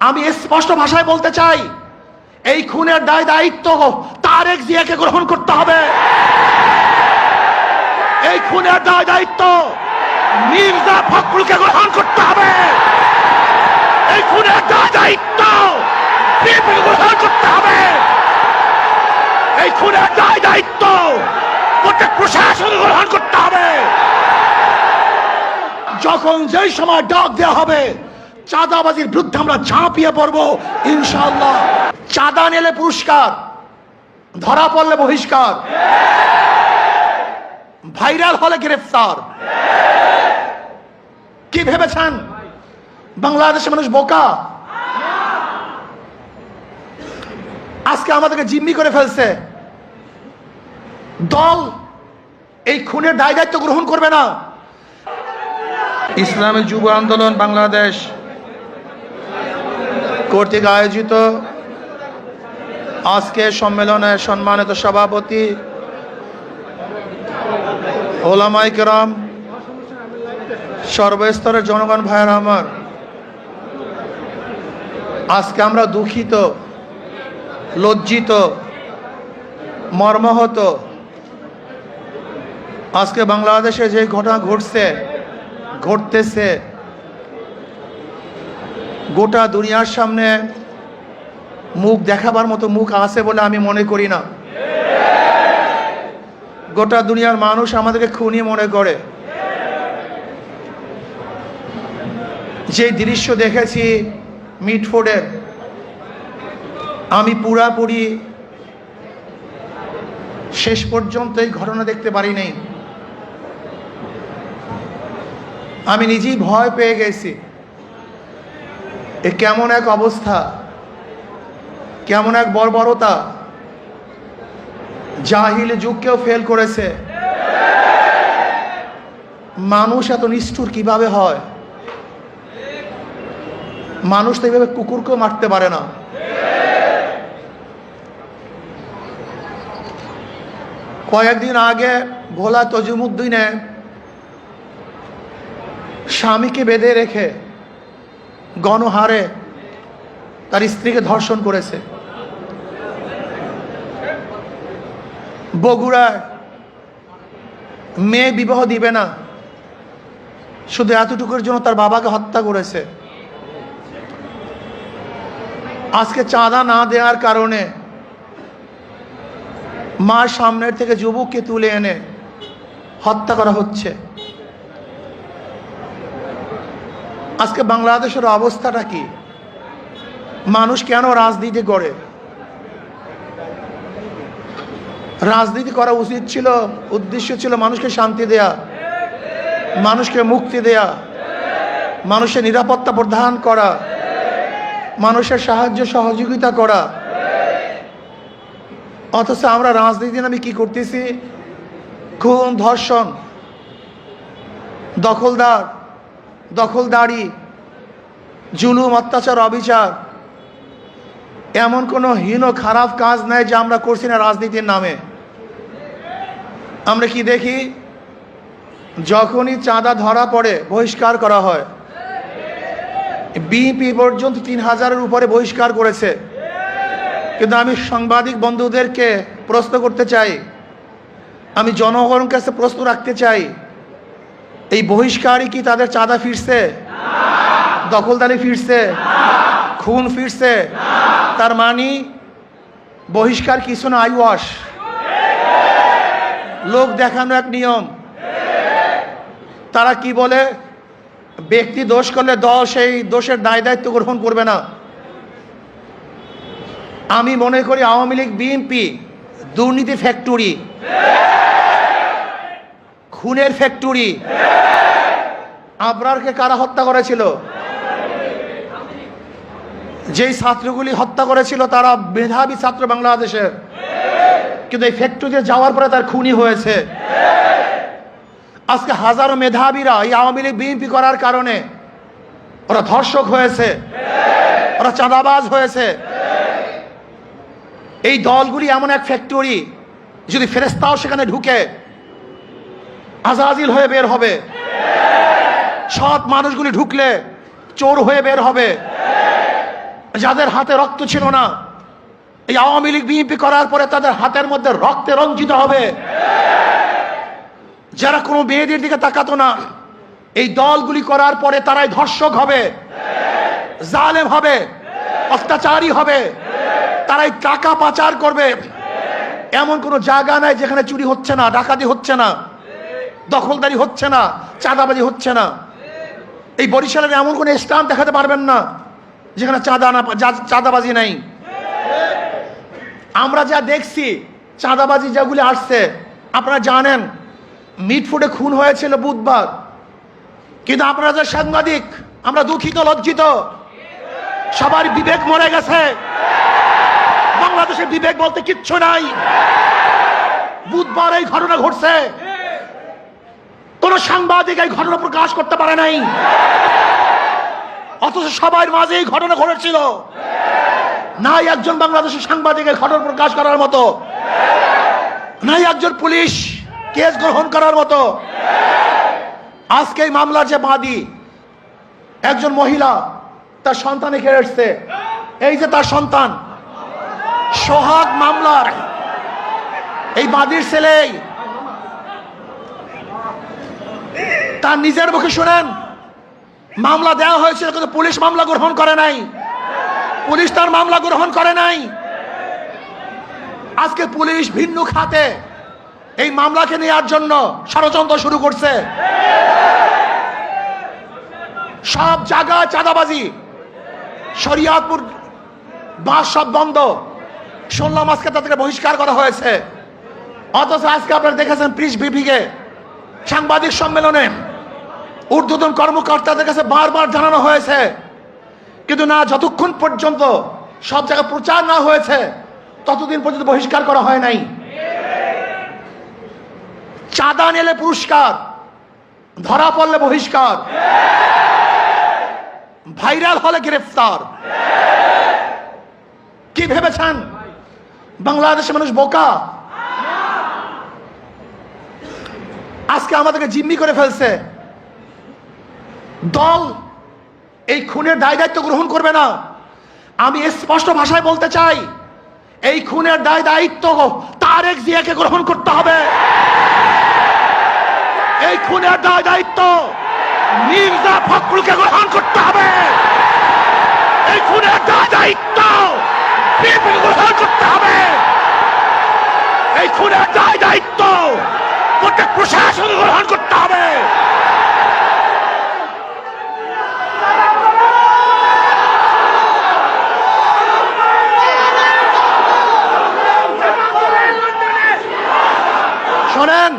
আমি স্পষ্ট ভাষায় বলতে চাই, এই খুনের দায় দায়িত্ব তারেক জিয়াকে গ্রহণ করতে হবে। এই খুনের দায় দায়িত্ব মির্জা ফখরুলকে গ্রহণ করতে হবে। এই খুনের দায় দায়িত্ব বিএনপিকে গ্রহণ করতে হবে। এই খুনের দায় দায়িত্ব প্রত্যেক প্রশাসন গ্রহণ করতে হবে। যখন যেই সময় ডাক দেওয়া হবে, চাঁদাবাজির বিরুদ্ধে আমরা ঝাঁপিয়ে পড়বো ইনশাআল্লাহ। চাঁদা নিলে পুরস্কার, ধরা পড়লে বহিষ্কার, ভাইরাল হলে গ্রেফতার। কি ভেবেছেন বাংলাদেশের মানুষ বোকা? আজকে আমাদেরকে জিম্মি করে ফেলছে। দল এই খুনের দায় দায়িত্ব গ্রহণ করবে না। ইসলামী যুব আন্দোলন বাংলাদেশ কর্তৃক আয়োজিত আজকে সম্মেলনের সম্মানিত সভাপতি ওলামায়ে কেরাম, সর্বস্তরের জনগণ ভাইয়েরা আমার, আজকে আমরা দুঃখিত, লজ্জিত, মর্মাহত। আজকে বাংলাদেশে যে ঘটনা ঘটতেছে গোটা দুনিয়ার সামনে মুখ দেখাবার মতো মুখ আছে বলে আমি মনে করি না। গোটা দুনিয়ার মানুষ আমাদেরকে খুনি মনে করে। যে দৃশ্য দেখেছি মিটফোর্ডের, আমি পুরাপুরি শেষ পর্যন্ত এই ঘটনা দেখতে পারি নাই। আমি নিজেই ভয় পেয়ে গেছি। এ কেমন এক অবস্থা, কেমন এক বর্বরতা! জাহিল যুগকেও ফেল করেছে। মানুষ এত নিষ্ঠুর কিভাবে হয়? মানুষ তো এইভাবে কুকুরকেও মারতে পারে না। কয়েকদিন আগে ভোলা তজুমুদ্দিনে স্বামীকে বেঁধে রেখে গণহারে তার স্ত্রীকে ধর্ষণ করেছে। বগুড়ায় মেয়ে বিবাহ দিবে না, শুধু এতটুকুর জন্য তার বাবাকে হত্যা করেছে। আজকে চাঁদা না দেওয়ার কারণে মার সামনের থেকে যুবককে তুলে এনে হত্যা করা হচ্ছে। আজকে বাংলাদেশের অবস্থাটা কি? মানুষ কেন রাজনীতি করে? রাজনীতি করা উচিত ছিল, উদ্দেশ্য ছিল মানুষকে শান্তি দেয়া, মানুষকে মুক্তি দেয়া, মানুষের নিরাপত্তা প্রদান করা, মানুষের সাহায্য সহযোগিতা করা। অথচ আমরা রাজনীতি নামে কি করতেছি? খুন, ধর্ষণ, দখলদারি, জুলুম, অত্যাচার, অবিচার। এমন কোনো হীন খারাপ কাজ নাই যে আমরা করছি না রাজনীতির নামে। আমরা কি দেখি? যখনই চাঁদা ধরা পড়ে বহিষ্কার করা হয়। বিএনপি পর্যন্ত 3000-এর উপরে বহিষ্কার করেছে। কিন্তু আমি সাংবাদিক বন্ধুদেরকে প্রশ্ন করতে চাই, আমি জনগণের কাছে প্রশ্ন রাখতে চাই, এই বহিষ্কারই কি তাদের চাঁদা ফিরছে? দখলদারি ফিরছে? খুন ফিরছে? তার মানে বহিষ্কার কিছু না, আইওয়াশ, লোক দেখানো এক নিয়ম। তারা কি বলে? ব্যক্তি দোষ করলে দল সেই দোষের দায় দায়িত্ব গ্রহণ করবে না। আমি মনে করি আওয়ামী লীগ, বিএনপি দুর্নীতি ফ্যাক্টরি, খুনের ফ্যাক্টরি। আবরারকে কারা হত্যা করেছিল? যেই ছাত্রগুলি হত্যা করেছিল তারা মেধাবী ছাত্র বাংলাদেশের, কিন্তু এই ফ্যাক্টরিতে যাওয়ার পরে তার খুনি হয়েছে। আজকে হাজারো মেধাবীরা এই আওয়ামী লীগ, বিএনপি করার কারণে ওরা ধর্ষক হয়েছে, ওরা চাঁদাবাজ হয়েছে। এই দলগুলি এমন এক ফ্যাক্টরি, যদি ফেরেশতাও সেখানে ঢুকে আজাজিল হয়ে বের হবে। সৎ মানুষগুলি ঢুকলে চোর হয়ে বের হবে। যাদের হাতে রক্ত ছিল না, এই আওয়ামী লীগ বিএনপি করার পরে তাদের হাতের মধ্যে রক্তে রঞ্জিত হবে। যারা কোনো মেয়েদের দিকে তাকাতো না, এই দলগুলি করার পরে তারাই ধর্ষক হবে, জালেম হবে, অত্যাচারী হবে, তারাই টাকা পাচার করবে। এমন কোনো জায়গা নাই যেখানে চুরি হচ্ছে না, ডাকাতি হচ্ছে না, দখলদারি হচ্ছে না, চাঁদাবাজি হচ্ছে না। এই বরিশালের এমন কোনো স্থান দেখাতে পারবেন না যেখানে চাঁদাবাজি নাই। আমরা যা দেখছি চাঁদাবাজি যেগুলি আসছে, আপনারা জানেন মিটফুটে খুন হয়েছিল বুধবার, কিন্তু আপনারা যে সাংবাদিক, আমরা দুঃখিত, লজ্জিত, সবার বিবেক মরে গেছে। বাংলাদেশের বিবেক বলতে কিচ্ছু নাই। বুধবার এই ঘটনা ঘটছে, কোন সাংবাদিক এই ঘটনা প্রকাশ করতে পারে নাই, অথচ সবার মাঝে এই ঘটনা ঘটেছিল। নাই একজন বাংলাদেশের সাংবাদিকের ঘটনা প্রকাশ করার মতো, নাই একজন পুলিশ কেস গ্রহণ করার মতো। আজকে এই মামলার যে বাদী, একজন মহিলা, তার সন্তান এখানে এসছে, এই যে তার সন্তান, সোহাগ মামলার এই বাদীর ছেলে, তার নিজের মুখে শুনেন মামলা দেওয়া হয়েছিল কিন্তু পুলিশ মামলা গ্রহণ করে নাই, পুলিশ তার মামলা গ্রহণ করে নাই। আজকে পুলিশ ভিন্ন খাতে এই মামলাকে নেওয়ার জন্য ষড়যন্ত্র শুরু করছে। সব জায়গায় চাঁদাবাজি, শরিয়াতপুর বাস সব বন্ধ, শুনলাম আজকে তাদেরকে বহিষ্কার করা হয়েছে। অথচ আজকে আপনারা দেখেছেন প্রেস ব্রিফিংয়ে, সাংবাদিক সম্মেলনে ঊর্ধ্বতন কর্মকর্তাদের কাছে বারবার জানানো হয়েছে, কিন্তু না, যতক্ষণ পর্যন্ত সব জায়গায় প্রচার না হয়েছে ততদিন পর্যন্ত বহিষ্কার করা হয় নাই। চাঁদা নিলে পুরস্কার, ধরা পড়লে বহিষ্কার, ভাইরাল হলে গ্রেফতার। কি ভেবেছেন বাংলাদেশের মানুষ বোকা? আজকে আমাদেরকে জিম্মি করে ফেলছে। দল এই খুনের দায় দায়িত্ব গ্রহণ করবে না। আমি স্পষ্ট ভাষায় বলতে চাই, এই খুনের দায় দায়িত্ব তারেক জিয়াকে গ্রহণ করতে হবে। এই খুনের দায় দায়িত্ব মির্জা ফখরুলকে গ্রহণ করতে হবে। এই খুনের দায় দায়িত্ব বিএনপিকে গ্রহণ করতে হবে। এই খুনের দায় দায়িত্ব প্রত্যেক প্রশাসনকে গ্রহণ করতে হবে। শোনেন,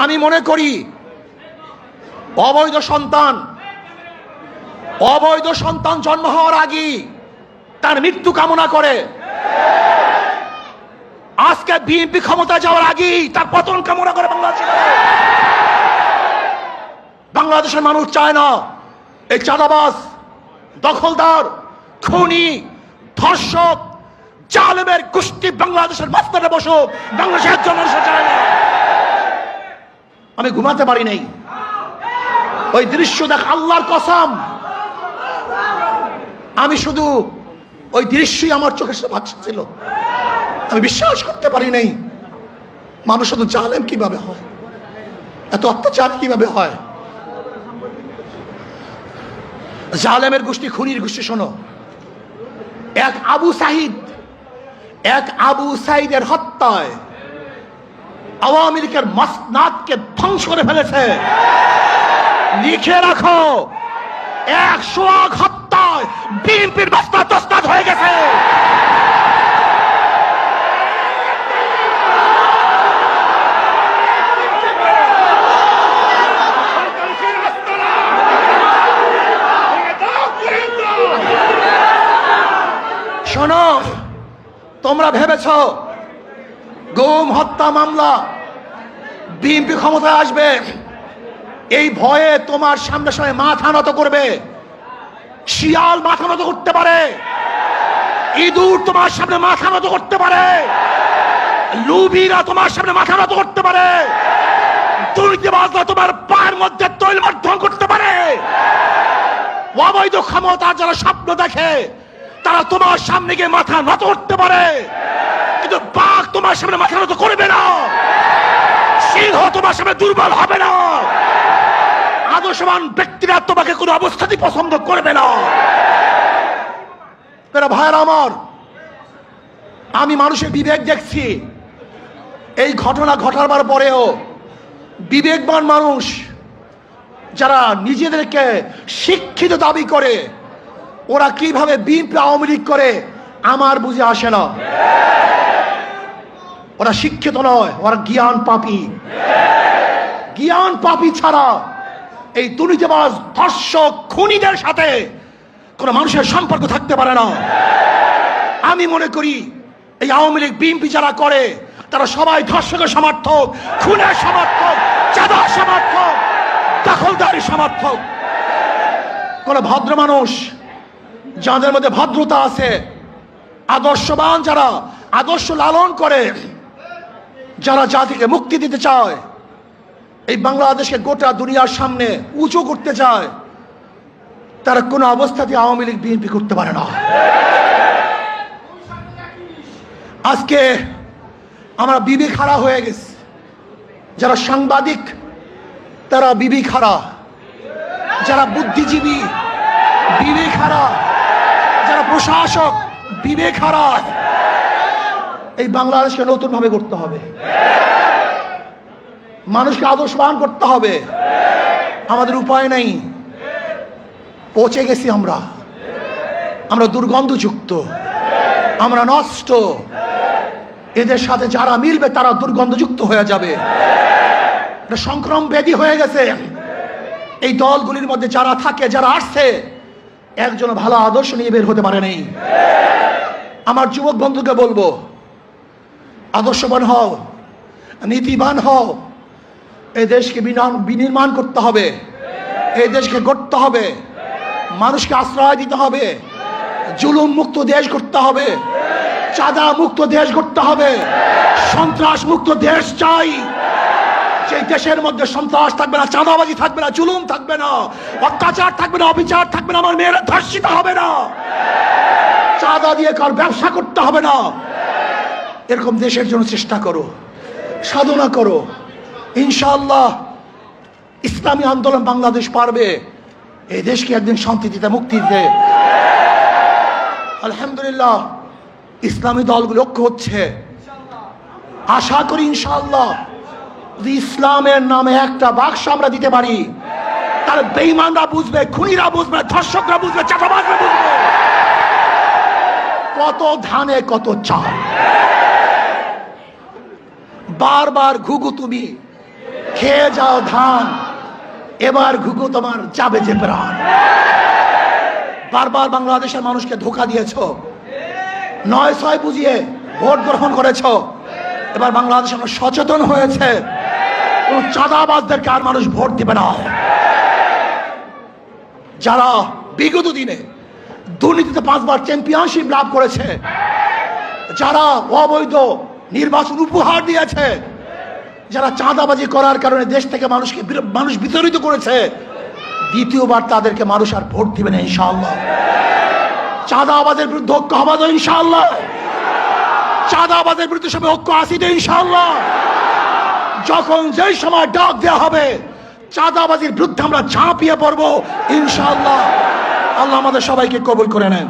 আমি মনে করি অবৈধ সন্তান জন্ম হওয়ার আগেই তার মৃত্যু কামনা করে। আজকে বিএনপি ক্ষমতা যাওয়ার আগেই তার পতন কামনা করে বাংলাদেশের মানুষ চায় না এই চাঁদাবাজ, দখলদার, খুনি, ধর্ষক, জালেমের গোষ্ঠী বাংলাদেশের মাঝখানে বসুক। বাংলাদেশের জন্য চায় না। আমি ঘুমাতে পারি নাই, ওই দৃশ্য দেখ, আল্লাহর কসম, আমি শুধু ওই দৃশ্যই আমার চোখের সামনে ভাসছিল। আমি বিশ্বাস করতে পারি নাই মানুষ শুধু জালেম কিভাবে হয়, এত অত্যাচার কিভাবে হয়। জালেমের গোষ্ঠী, খুনির গোষ্ঠী। শোনো, এক আবু সাইদের হত্যায় আওয়ামী লীগের মসনাদকে ধ্বংস করে ফেলেছে। লিখে রাখো, 100 হত্যায় বিএনপির মসনাদ তসনাদ হয়ে গেছে। শোনো, তোমরা ভেবেছ গুম হত্যা মামলা বিএনপি ক্ষমতায় আসবে, এই ভয়ে তোমার সামনে মাথা নত করবে। শিয়াল মাথা নত করতে পারে, ইঁদুর তোমার সামনে মাথা নত করতে পারে, লুবিরা তোমার সামনে মাথা নত করতে পারে, দুর্নীতিবাজরা তোমার পায়ের মধ্যে তৈল মাধ্যম করতে পারে, অবৈধ ক্ষমতা যারা স্বপ্ন দেখে তারা তোমার সামনে গিয়ে মাথা নত করতে পারে, কিন্তু বাঘ তোমার সামনে মাথা নত করবে না, সিংহ তোমার সামনে দুর্বল হবে না, আদর্শবান ব্যক্তিরা তোমাকে কোনো অবস্থাতেই পছন্দ করবে না। ভাইয়েরা আমার, আমি মানুষের বিবেক দেখছি। এই ঘটনা ঘটাবার পরেও বিবেকবান মানুষ যারা নিজেদেরকে শিক্ষিত দাবি করে, ওরা কিভাবে বিএনপি আওয়ামী লীগ করে আমার বুঝে আসে না। ওরা শিক্ষিত নয়, ওরা জ্ঞান পাপী। জ্ঞান পাপী ছাড়া এই দুর্নীতিবাজ ধর্ষক খুনিদের সাথে কোন মানুষের সম্পর্ক থাকতে পারে না। আমি মনে করি এই আওয়ামী লীগ বিএনপি যারা করে তারা সবাই ধর্ষকের সমর্থক, খুনের সমর্থক, চাঁদার সমর্থক, দখলদারি সমর্থক। কোন ভদ্র মানুষ যাদের মধ্যে ভদ্রতা আছে, আদর্শবান যারা আদর্শ লালন করে, যারা জাতিকে মুক্তি দিতে চায়, এই বাংলাদেশকে গোটা দুনিয়ার সামনে উঁচু করতে চায়, তারা কোনো অবস্থাতে আওয়ামী লীগ বিএনপি করতে পারে না। আজকে আমরা বিবেক হারা হয়ে গেছি। যারা সাংবাদিক তারা বিবেক হারা, যারা বুদ্ধিজীবী বিবেক হারা, যারা প্রশাসক বিবেক হারা। এই বাংলাদেশকে নতুন ভাবে করতে হবে, মানুষকে আদর্শবান করতে হবে। আমাদের উপায় নেই, পচে গেছি আমরা, আমরা দুর্গন্ধযুক্ত, আমরা নষ্ট। এদের সাথে যারা মিলবে তারা দুর্গন্ধযুক্ত হয়ে যাবে, এটা সংক্রমণ ব্যাধি হয়ে গেছে। এই দলগুলির মধ্যে যারা থাকে, যারা আসছে, একজন ভালো আদর্শ নিয়ে বের হতে পারে নেই। আমার যুবক বন্ধুকে বলবো, আদর্শবান হও, নীতিবান হও। এই দেশকে বিনির্মাণ করতে হবে, এই দেশকে গড়তে হবে, মানুষকে আশ্রয় দিতে হবে, জুলুম মুক্ত দেশ করতে হবে, চাঁদা মুক্ত দেশ করতে হবে, সন্ত্রাস মুক্ত দেশ চাই। সেই দেশের মধ্যে সন্ত্রাস থাকবে না, চাঁদাবাজি থাকবে না, জুলুম থাকবে না, অত্যাচার থাকবে না, অবিচার থাকবে না, আমার মেয়েরা ধর্ষিত হবে না, চাঁদা দিয়ে কার ব্যবসা করতে হবে না। এরকম দেশের জন্য চেষ্টা করো, সাধনা করো। ইনশাআল্লাহ ইসলামী আন্দোলন বাংলাদেশ পারবে এই দেশকে একদিন শান্তি দিতে, মুক্তি দিতে। আলহামদুলিল্লাহ ইসলামী দলগুলো ঐক্য হচ্ছে। আশা করি ইনশাআল্লাহ যদি ইসলামের নামে একটা বাক্স আমরা দিতে পারি, তাহলে বেঈমানরা বুঝবে, খুনিরা বুঝবে, ধর্ষকরা বুঝবে, চাঁদাবাজরা বুঝবে কত ধানে কত চাল। বারবার ঘুঘু তুমি খেয়ে যাও ধান, এবার ঘুঘু তোমার যাবে যে প্রাণ। বারবার বাংলাদেশের মানুষকে ধোঁকা দিয়েছ, ৯-৬ বুঝিয়ে ভোট গ্রহণ করেছ। এবার বাংলাদেশ সচেতন হয়েছে, কোন চাঁদাবাজদেরকে আর মানুষ ভোট দিবে না। যারা বিগত দিনে দুর্নীতিতে 5 বার চ্যাম্পিয়নশিপ লাভ করেছে, যারা অবৈধ নির্বাচন উপহার দিয়েছে, যারা চাঁদাবাজি করার কারণে দেশ থেকে মানুষ বিতাড়িত করেছে, দ্বিতীয়বার তাদেরকে মানুষ আর ভোট দিবে না ইনশাআল্লাহ। চাঁদাবাজের বিরুদ্ধে ঐক্য হবে তো ইনশাআল্লাহ, চাঁদাবাজের বিরুদ্ধে সবাই ঐক্য আসিতে ইনশাআল্লাহ। যখন যেই সময় ডাক দেওয়া হবে, চাঁদাবাজির বিরুদ্ধে আমরা ঝাঁপিয়ে পড়বো ইনশাআল্লাহ। আল্লাহ আমাদের সবাইকে কবুল করে নেন।